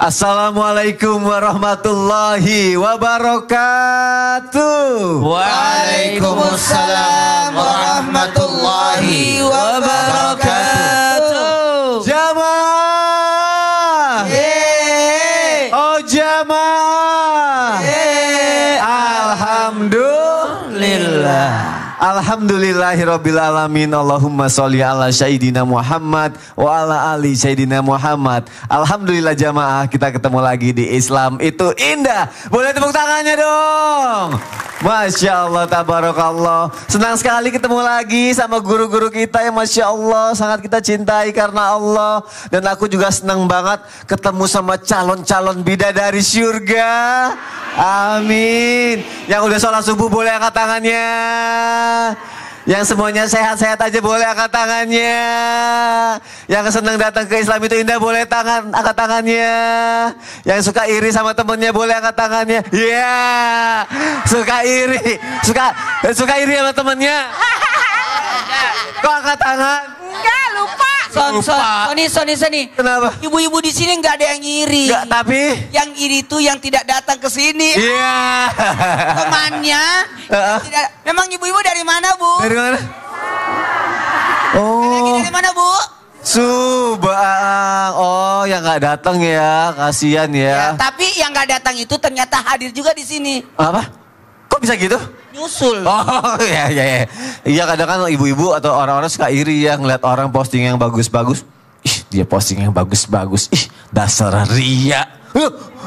Assalamualaikum warahmatullahi wabarakatuh. Waalaikumsalam warahmatullahi wabarakatuh. Jamaah. Oh jamaah. Alhamdulillah. Alhamdulillahirabbil alamin. Allahumma sholli ala sayyidina Muhammad wa ala ali sayyidina Muhammad. Alhamdulillah jamaah, kita ketemu lagi di Islam itu indah. Boleh tepuk tangannya dong. Masya Allah, tabarakallah. Senang sekali ketemu lagi sama guru-guru kita yang Masya Allah sangat kita cintai karena Allah. Dan aku juga senang banget ketemu sama calon-calon bidadari surga. Amin. Yang udah sholat subuh boleh angkat tangannya. Yang semuanya sehat-sehat aja boleh angkat tangannya. Yang senang datang ke Islam itu indah boleh angkat tangannya. Yang suka iri sama temennya boleh angkat tangannya. Iya, suka iri, suka iri sama temennya. Kok angkat tangan? Enggak, lupa. Sony. Kenapa? Ibu-ibu di sini nggak ada yang iri. Enggak, tapi yang iri itu yang tidak datang ke sini. iya. Temannya tidak. Memang ibu-ibu dari mana, Bu? Dari mana? Lagi dari mana, Bu? Subang. Oh, yang nggak datang ya, kasihan ya. Tapi yang nggak datang itu ternyata hadir juga di sini. Apa? Kok bisa gitu? Nyusul. Oh ya. Iya kadang kan ibu-ibu atau orang-orang suka iri ya ngeliat orang posting yang bagus-bagus. Ih dia posting yang bagus-bagus. Ih dasar ria.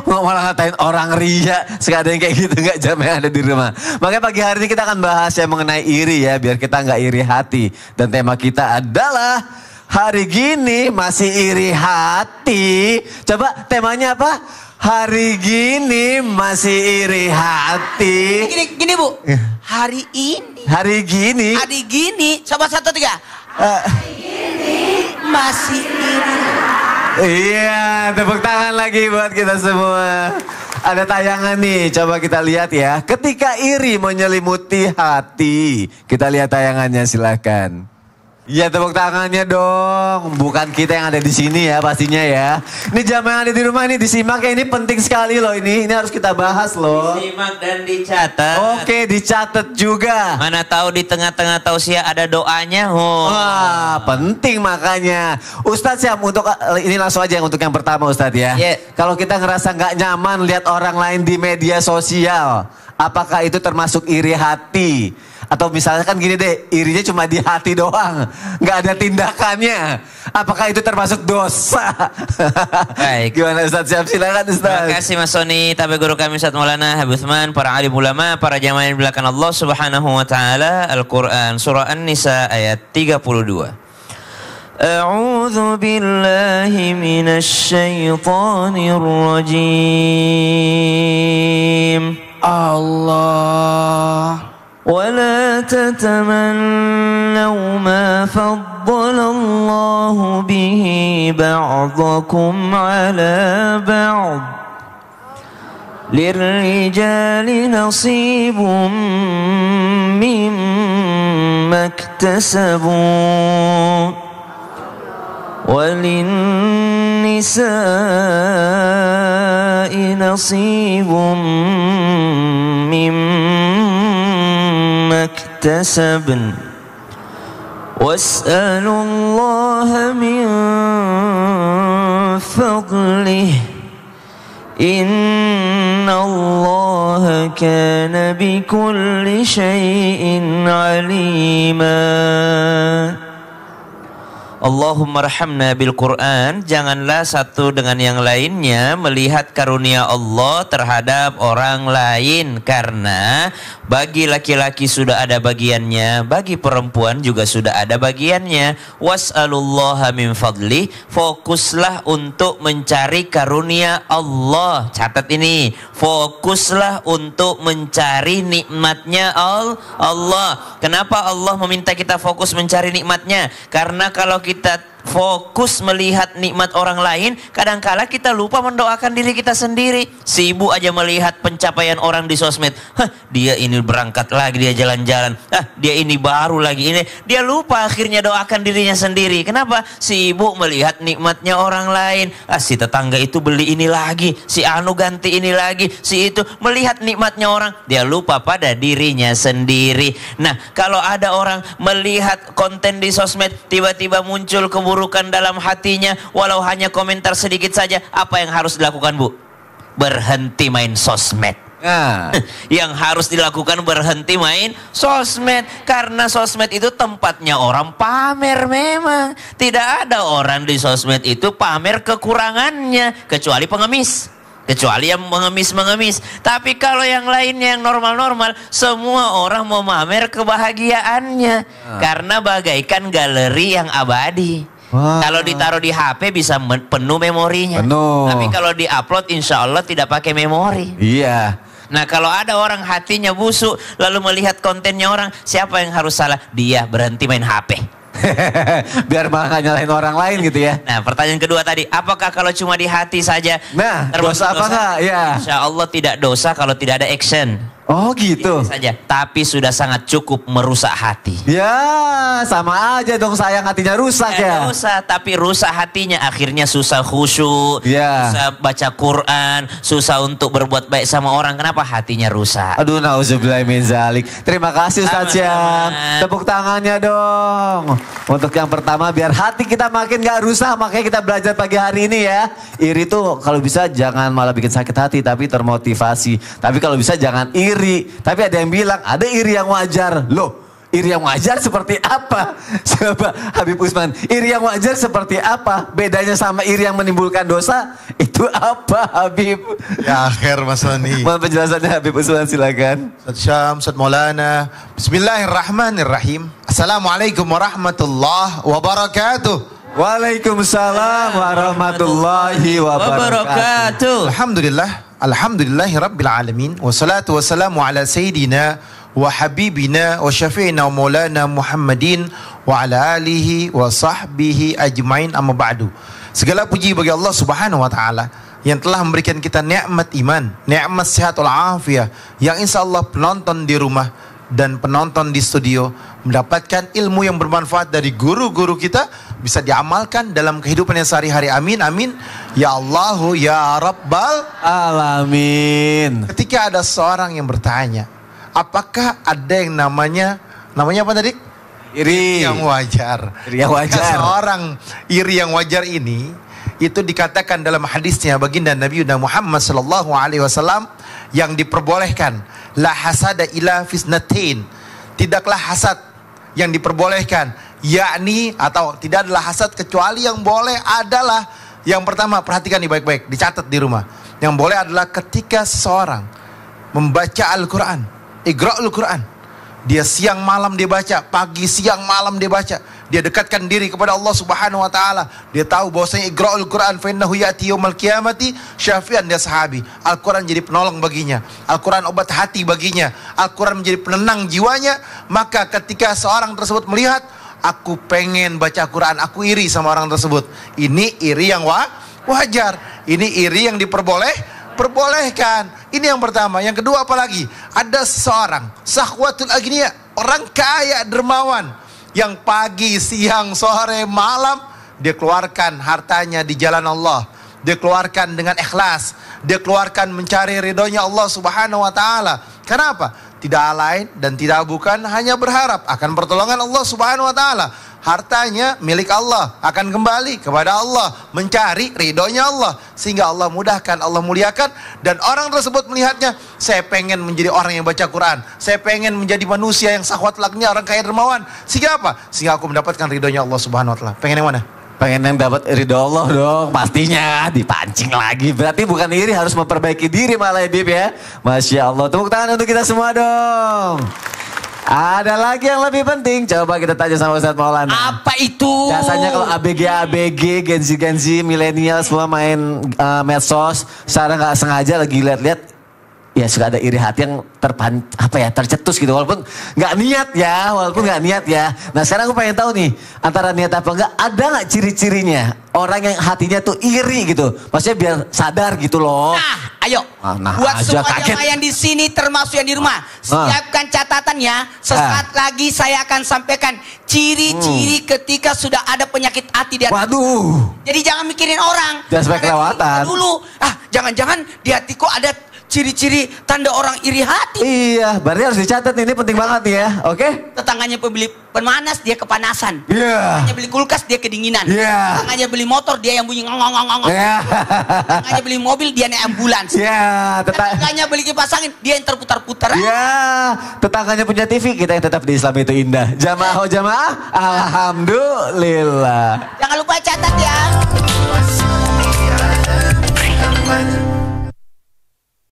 Malah ngatain orang ria. Suka ada yang kayak gitu nggak jam yang ada di rumah. Makanya pagi hari ini kita akan bahas yang mengenai iri ya. Biar kita nggak iri hati. Dan tema kita adalah hari gini masih iri hati. Coba temanya apa? Hari gini masih iri hati. Gini Bu. Hari gini. Coba 1, 2, 3. Hari gini masih iri. Iya, tepuk tangan lagi buat kita semua. Ada tayangan nih, coba kita lihat ya. Ketika iri menyelimuti hati. Kita lihat tayangannya, silahkan. Ya tepuk tangannya dong. Bukan kita yang ada di sini ya pastinya ya. Ini jamaah yang ada di rumah ini disimak ya. Ini penting sekali loh ini. Ini harus kita bahas loh. Disimak dan dicatat. Oke, dicatat juga. Mana tahu di tengah-tengah tausiah ada doanya. Wah, penting makanya. Ustadz Syam, untuk ini langsung aja untuk yang pertama Ustadz ya. Kalau kita ngerasa nggak nyaman lihat orang lain di media sosial, apakah itu termasuk iri hati? Atau misalnya kan gini deh, irinya cuma di hati doang, nggak ada tindakannya. Apakah itu termasuk dosa? Baik. Gimana Ustadz Syam? Silakan Ustadz. Terima kasih Mas Sony, tabi guru kami Ustadz Maulana Habib Utsman, para alim ulama, para jamaah yang dimuliakan Allah Subhanahu wa taala. Al-Qur'an surah An-Nisa ayat 32. A'udzu billahi minasy syaithanir rajim. Allah. ولا تتمنوا ما فضل الله به بعضكم على بعض للرجال نصيب مما اكتسبوا وللنساء نصيب مما اكتسبن واسألوا الله من فضله إن الله كان بكل شيء عليما. Allahumma rahamna bil Quran. Janganlah satu dengan yang lainnya melihat karunia Allah terhadap orang lain, karena bagi laki-laki sudah ada bagiannya, bagi perempuan juga sudah ada bagiannya. Was'alullaha min fadli. Fokuslah untuk mencari karunia Allah. Catat ini, fokuslah untuk mencari nikmatnya Allah. Kenapa Allah meminta kita fokus mencari nikmatnya? Karena kalau kita fokus melihat nikmat orang lain, kadangkala kita lupa mendoakan diri kita sendiri. Sibuk aja melihat pencapaian orang di sosmed. Dia ini berangkat lagi, dia jalan-jalan. Dia ini baru lagi ini. Dia lupa akhirnya doakan dirinya sendiri. Kenapa? Sibuk melihat nikmatnya orang lain. Si tetangga itu beli ini lagi, si anu ganti ini lagi, si itu melihat nikmatnya orang. Dia lupa pada dirinya sendiri. Nah, kalau ada orang melihat konten di sosmed, tiba-tiba muncul keburukan dalam hatinya, walau hanya komentar sedikit saja, apa yang harus dilakukan, Bu? Berhenti main sosmed. Yang harus dilakukan berhenti main sosmed, karena sosmed itu tempatnya orang pamer. Memang tidak ada orang di sosmed itu pamer kekurangannya, kecuali pengemis. Kecuali yang mengemis-mengemis. Tapi kalau yang lainnya yang normal-normal, semua orang mau mamer kebahagiaannya. Karena bagaikan galeri yang abadi. Kalau ditaruh di HP bisa penuh memorinya. Tapi kalau di-upload insya Allah tidak pakai memori. Iya. Nah, kalau ada orang hatinya busuk lalu melihat kontennya orang, siapa yang harus salah? Dia, berhenti main HP. Biar malah gak nyalahin orang lain gitu ya. Nah, pertanyaan kedua tadi, apakah kalau cuma di hati saja dosa apa enggak? Ya. Insya Allah tidak dosa kalau tidak ada action. Oh gitu. Saja. Tapi sudah sangat cukup merusak hati. Ya, sama aja dong, sayang hatinya rusak ya. Dosa, tapi rusak hatinya, akhirnya susah khusyuk, susah baca Quran, susah untuk berbuat baik sama orang. Kenapa? Hatinya rusak. Aduh, nauzubillah min zalik. Terima kasih Ustaz Syam. Tepuk tangannya dong. Untuk yang pertama, biar hati kita makin gak rusak, makanya kita belajar pagi hari ini ya. Iri tuh kalau bisa jangan malah bikin sakit hati, tapi termotivasi. Tapi kalau bisa jangan iri. Tapi ada yang bilang ada iri yang wajar. Loh, iri yang wajar seperti apa? Coba Habib Usman, iri yang wajar seperti apa? Bedanya sama iri yang menimbulkan dosa itu apa, Habib? Ya akhir Mas Roni. Mohon penjelasannya Habib Usman, silakan. Ustaz Syam, Ustaz Maulana. Bismillahirrahmanirrahim. Assalamualaikum warahmatullahi wabarakatuh. Waalaikumsalam warahmatullahi wabarakatuh. Alhamdulillahi rabbil alamin. Wassalatu wassalamu ala sayyidina wa habibina wa syafi'ina wa maulana Muhammadin wa ala alihi wa sahbihi ajmain, amma ba'du. Segala puji bagi Allah Subhanahu wa taala yang telah memberikan kita nikmat iman, nikmat sehat wal afiyah, yang insyaallah penonton di rumah dan penonton di studio mendapatkan ilmu yang bermanfaat dari guru-guru kita, bisa diamalkan dalam kehidupan yang sehari-hari. Amin, amin. Ya Allahu, ya Rabbal Alamin. Ketika ada seorang yang bertanya, apakah ada yang namanya apa tadi? Iri yang wajar. Iri yang wajar. Seorang iri yang wajar ini, itu dikatakan dalam hadisnya baginda Nabi Muhammad sallallahu alaihi wasallam yang diperbolehkan, la hasada ila fisnatin. Tidaklah hasad yang diperbolehkan, yakni atau tidak adalah hasad kecuali yang boleh adalah yang pertama, perhatikan nih baik-baik, dicatat di rumah. Yang boleh adalah ketika seseorang membaca Al-Quran, Iqra'ul Quran, dia siang malam dia baca, pagi siang malam dia baca, dia dekatkan diri kepada Allah Subhanahu wa taala. Dia tahu bahwasanya Iqra'ul Quran fa innahu ya'ti yaumil qiyamati syafi'an li ashabi. Al-Quran jadi penolong baginya, Al-Quran obat hati baginya, Al-Quran menjadi penenang jiwanya. Maka ketika seorang tersebut melihat, aku pengen baca Quran, aku iri sama orang tersebut, ini iri yang wajar, ini iri yang perbolehkan. Ini yang pertama. Yang kedua, apalagi ada seorang sahwatul agniya, orang kaya dermawan, yang pagi, siang, sore, malam dia keluarkan hartanya di jalan Allah, dia keluarkan dengan ikhlas, dia keluarkan mencari ridhonya Allah Subhanahu wa taala. Kenapa? Tidak lain dan tidak bukan hanya berharap akan pertolongan Allah Subhanahu wa taala. Hartanya milik Allah, akan kembali kepada Allah, mencari ridhonya Allah, sehingga Allah mudahkan, Allah muliakan. Dan orang tersebut melihatnya, saya pengen menjadi orang yang baca Quran, saya pengen menjadi manusia yang sahwat laknya, orang kaya dermawan. Sehingga apa? Sehingga aku mendapatkan ridhonya Allah Subhanahu wa taala. Pengen yang mana? Pengen yang dapat ridho Allah dong, pastinya. Dipancing lagi, berarti bukan iri, harus memperbaiki diri malah ya Bib ya. Masya Allah, tepuk tangan untuk kita semua dong. Ada lagi yang lebih penting, coba kita tanya sama Ustaz Maulana. Apa itu? Biasanya kalau ABG, Gen Z, milenial semua main medsos, secara nggak sengaja lagi lihat-lihat ya suka ada iri hati yang tercetus gitu, walaupun nggak niat ya. Nah sekarang aku pengen tahu nih, antara niat apa enggak, ada nggak ciri-cirinya orang yang hatinya tuh iri gitu, maksudnya biar sadar gitu loh. Nah, ayo, buat semua jamaah yang di sini termasuk yang di rumah, siapkan catatannya. Sesaat lagi saya akan sampaikan ciri-ciri ketika sudah ada penyakit hati di hati. Waduh. Jadi jangan mikirin orang. Jangan sampai kelewatan. Dulu, jangan-jangan di hatiku ada ciri-ciri tanda orang iri hati. Iya, berarti harus dicatat nih, ini penting banget nih ya, oke? Tetangganya pembeli pemanas, dia kepanasan. Iya. Tetangganya beli kulkas, dia kedinginan. Iya. Tetangganya beli motor, dia yang bunyi ngong-ngong-ngong. Iya. Tetangganya beli mobil, dia naik ambulans. Iya. Tetangganya beli kipas angin, dia yang terputar-putar. Iya. Tetangganya punya TV, kita yang tetap di Islam itu indah. Jamaah jamaah, alhamdulillah. Jangan lupa catat ya.